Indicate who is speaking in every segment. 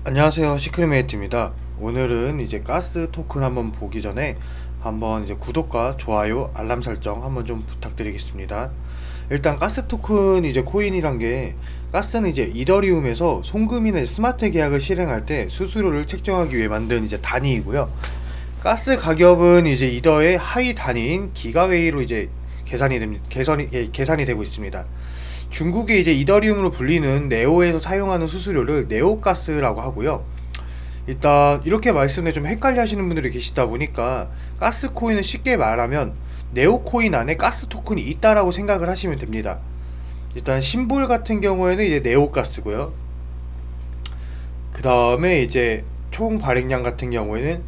Speaker 1: 안녕하세요, 시크릿메이트입니다. 오늘은 이제 가스 토큰 한번 보기 전에 한번 이제 구독과 좋아요, 알람 설정 한번 좀 부탁드리겠습니다. 일단 가스 토큰 이제 코인이란 게, 가스는 이제 이더리움에서 송금이나 스마트 계약을 실행할 때 수수료를 책정하기 위해 만든 이제 단위이고요. 가스 가격은 이제 이더의 하위 단위인 기가웨이로 이제 계산이 되고 있습니다. 중국의 이제 이더리움으로 불리는 네오에서 사용하는 수수료를 네오가스라고 하고요. 일단 이렇게 말씀에 좀 헷갈려 하시는 분들이 계시다 보니까, 가스 코인을 쉽게 말하면 네오 코인 안에 가스 토큰이 있다라고 생각을 하시면 됩니다. 일단 심볼 같은 경우에는 이제 네오가스고요. 그 다음에 이제 총 발행량 같은 경우에는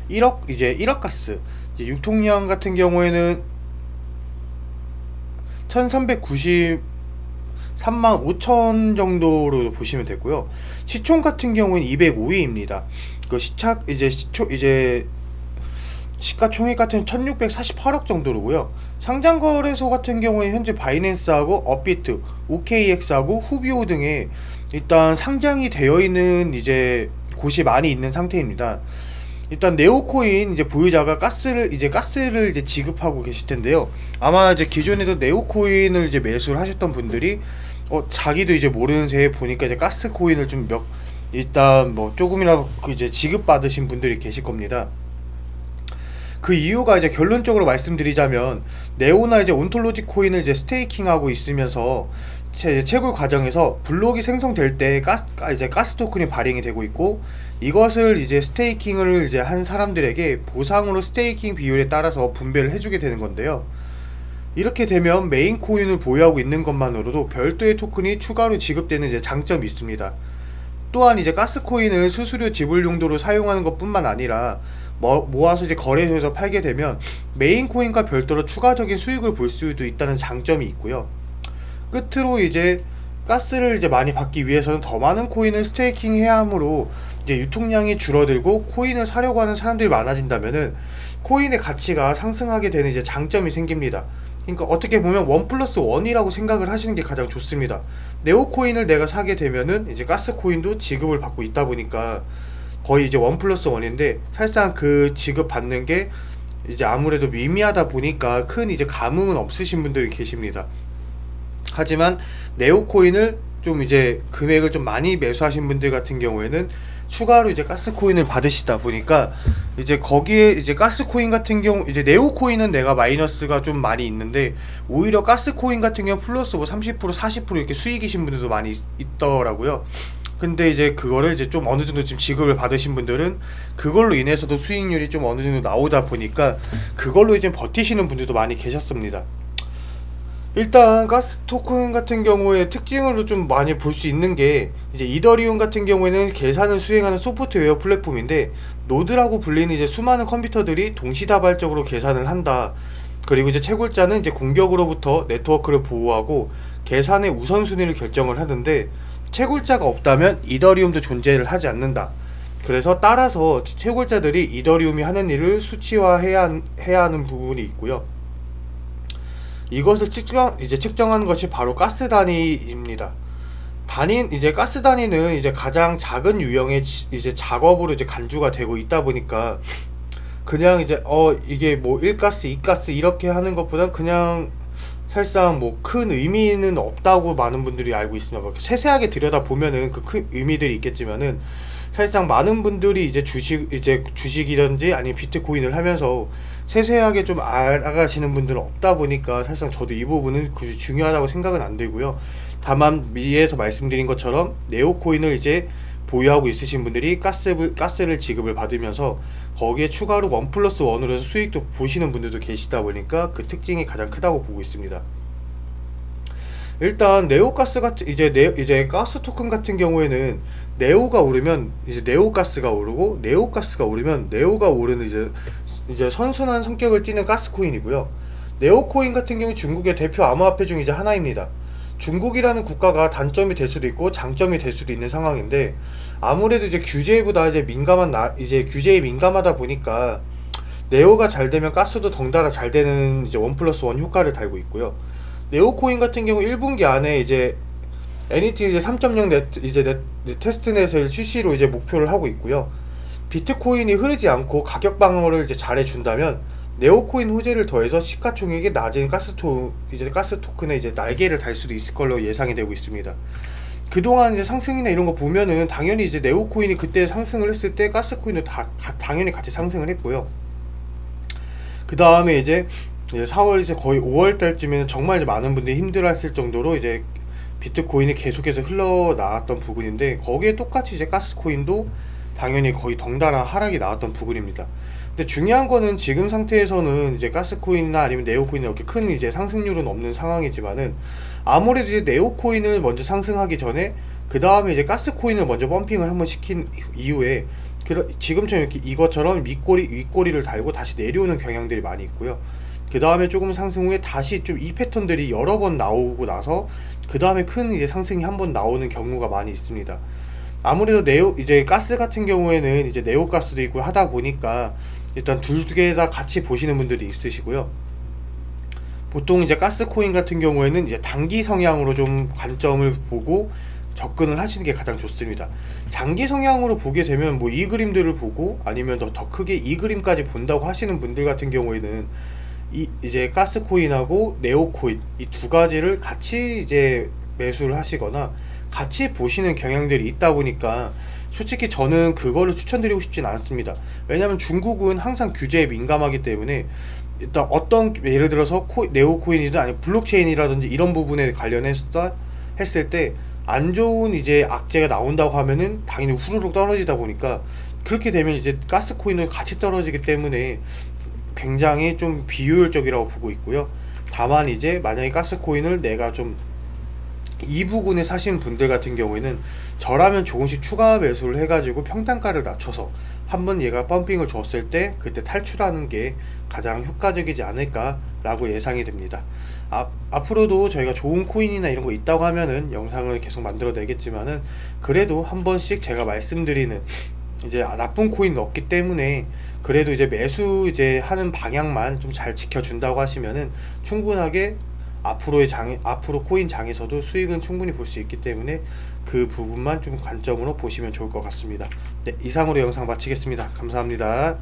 Speaker 1: 1억 가스, 이제 유통량 같은 경우에는 1393만 5천 정도로 보시면 되고요. 시총 같은 경우는 205위입니다. 그 시가총액 같은 1648억 정도로고요. 상장거래소 같은 경우에 현재 바이낸스하고 업비트, OKX하고 후비오 등에 일단 상장이 되어 있는 이제 곳이 많이 있는 상태입니다. 일단 네오코인 이제 보유자가 가스를 이제 지급하고 계실 텐데요. 아마 이제 기존에도 네오코인을 이제 매수를 하셨던 분들이 자기도 이제 모르는 새에 보니까 이제 가스 코인을 일단 뭐 조금이라도 그 이제 지급 받으신 분들이 계실 겁니다. 그 이유가 이제 결론적으로 말씀드리자면, 네오나 이제 온톨로지 코인을 이제 스테이킹하고 있으면서 채굴 과정에서 블록이 생성될 때 이제 가스 토큰이 발행이 되고 있고, 이것을 이제 스테이킹을 이제 한 사람들에게 보상으로 스테이킹 비율에 따라서 분배를 해주게 되는 건데요. 이렇게 되면 메인 코인을 보유하고 있는 것만으로도 별도의 토큰이 추가로 지급되는 이제 장점이 있습니다. 또한 이제 가스 코인을 수수료 지불 용도로 사용하는 것뿐만 아니라 모아서 이제 거래소에서 팔게 되면 메인 코인과 별도로 추가적인 수익을 볼 수도 있다는 장점이 있고요. 끝으로 이제 가스를 이제 많이 받기 위해서는 더 많은 코인을 스테이킹 해야 하므로 이제 유통량이 줄어들고 코인을 사려고 하는 사람들이 많아진다면은 코인의 가치가 상승하게 되는 이제 장점이 생깁니다. 그러니까 어떻게 보면 1+1이라고 생각을 하시는 게 가장 좋습니다. 네오 코인을 내가 사게 되면은 이제 가스 코인도 지급을 받고 있다 보니까 거의 이제 1+1인데, 사실상 그 지급 받는 게 이제 아무래도 미미하다 보니까 큰 이제 감흥은 없으신 분들이 계십니다. 하지만 네오코인을 좀 이제 금액을 좀 많이 매수하신 분들 같은 경우에는 추가로 이제 가스코인을 받으시다 보니까, 이제 거기에 이제 가스코인 같은 경우 이제 네오코인은 내가 마이너스가 좀 많이 있는데, 오히려 가스코인 같은 경우 플러스 뭐 30% 40% 이렇게 수익이신 분들도 많이 있더라고요. 근데 이제 그거를 이제 좀 어느 정도 지금 지급을 받으신 분들은 그걸로 인해서도 수익률이 좀 어느 정도 나오다 보니까 그걸로 이제 버티시는 분들도 많이 계셨습니다. 일단 가스 토큰 같은 경우에 특징으로 좀 많이 볼 수 있는 게, 이제 이더리움 같은 경우에는 계산을 수행하는 소프트웨어 플랫폼인데, 노드라고 불리는 이제 수많은 컴퓨터들이 동시다발적으로 계산을 한다. 그리고 이제 채굴자는 이제 공격으로부터 네트워크를 보호하고 계산의 우선순위를 결정을 하는데, 채굴자가 없다면 이더리움도 존재를 하지 않는다. 그래서 따라서 채굴자들이 이더리움이 하는 일을 수치화해야 하는 부분이 있고요. 이것을 측정하는 것이 바로 가스 단위입니다. 이제 가스 단위는 이제 가장 작은 유형의 이제 작업으로 이제 간주가 되고 있다 보니까, 그냥 이제 이게 뭐 1가스 2가스 이렇게 하는 것보다 그냥 사실상 뭐 큰 의미는 없다고 많은 분들이 알고 있습니다. 세세하게 들여다 보면은 그 큰 의미들이 있겠지만은, 사실상 많은 분들이 이제 주식이든지 아니면 비트코인을 하면서 세세하게 좀 알아가시는 분들은 없다 보니까, 사실상 저도 이 부분은 굳이 중요하다고 생각은 안 들고요. 다만 위에서 말씀드린 것처럼 네오코인을 이제 보유하고 있으신 분들이 가스를 지급을 받으면서 거기에 추가로 1+1으로 해서 수익도 보시는 분들도 계시다 보니까 그 특징이 가장 크다고 보고 있습니다. 일단 네오가스 같은 이제 가스 토큰 같은 경우에는, 네오가 오르면 이제 네오가스가 오르고, 네오가스가 오르면 네오가 오르는 이제 선순환 성격을 띠는 가스 코인이고요. 네오코인 같은 경우 중국의 대표 암호화폐 중 이제 하나입니다. 중국이라는 국가가 단점이 될 수도 있고 장점이 될 수도 있는 상황인데, 아무래도 이제 규제에 민감하다 보니까 네오가 잘 되면 가스도 덩달아 잘 되는 이제 1+1 효과를 달고 있고요. 네오코인 같은 경우 1분기 안에 이제 NET 이제 3.0 테스트넷을 실시로 이제 목표를 하고 있고요. 비트코인이 흐르지 않고 가격 방어를 이제 잘 해준다면 네오코인 호재를 더해서 시가총액이 낮은 가스 토큰의 이제 날개를 달 수도 있을 걸로 예상이 되고 있습니다. 그동안 이제 상승이나 이런 거 보면은 당연히 이제 네오코인이 그때 상승을 했을 때 가스코인도 당연히 같이 상승을 했고요. 그 다음에 이제 4월 이제 거의 5월 달쯤에는 정말 이제 많은 분들이 힘들어했을 정도로 이제 비트코인이 계속해서 흘러나왔던 부분인데, 거기에 똑같이 이제 가스코인도 당연히 거의 덩달아 하락이 나왔던 부분입니다. 근데 중요한 거는 지금 상태에서는 이제 가스코인이나 아니면 네오코인이 이렇게 큰 이제 상승률은 없는 상황이지만은, 아무래도 이제 네오코인을 먼저 상승하기 전에 그 다음에 이제 가스코인을 먼저 펌핑을 한번 시킨 이후에 지금처럼 이렇게 이것처럼 윗꼬리를 달고 다시 내려오는 경향들이 많이 있고요. 그 다음에 조금 상승 후에 다시 좀 이 패턴들이 여러 번 나오고 나서 그 다음에 큰 이제 상승이 한 번 나오는 경우가 많이 있습니다. 아무래도 이제 가스 같은 경우에는 이제 네오가스도 있고 하다 보니까 일단 둘 개 다 같이 보시는 분들이 있으시고요. 보통 이제 가스코인 같은 경우에는 이제 단기 성향으로 좀 관점을 보고 접근을 하시는 게 가장 좋습니다. 장기 성향으로 보게 되면 뭐 이 그림들을 보고 아니면 더 크게 이 그림까지 본다고 하시는 분들 같은 경우에는 이제 가스코인하고 네오코인 이 두 가지를 같이 이제 매수를 하시거나 같이 보시는 경향들이 있다 보니까 솔직히 저는 그거를 추천드리고 싶진 않습니다. 왜냐면 중국은 항상 규제에 민감하기 때문에 일단 예를 들어서 네오코인이든 아니면 블록체인이라든지 이런 부분에 관련해서 했을 때 안 좋은 이제 악재가 나온다고 하면은 당연히 후루룩 떨어지다 보니까, 그렇게 되면 이제 가스코인도 같이 떨어지기 때문에 굉장히 좀 비효율적이라고 보고 있고요. 다만 이제 만약에 가스코인을 내가 좀 이 부분에 사시는 분들 같은 경우에는 저라면 조금씩 추가 매수를 해가지고 평단가를 낮춰서 한번 얘가 펌핑을 줬을 때 그때 탈출하는 게 가장 효과적이지 않을까 라고 예상이 됩니다. 앞으로도 저희가 좋은 코인이나 이런 거 있다고 하면은 영상을 계속 만들어 내겠지만은, 그래도 한 번씩 제가 말씀드리는 이제 나쁜 코인은 없기 때문에 그래도 이제 매수 이제 하는 방향만 좀 잘 지켜준다고 하시면은 충분하게 앞으로 코인 장에서도 수익은 충분히 볼 수 있기 때문에 그 부분만 좀 관점으로 보시면 좋을 것 같습니다. 네, 이상으로 영상 마치겠습니다. 감사합니다.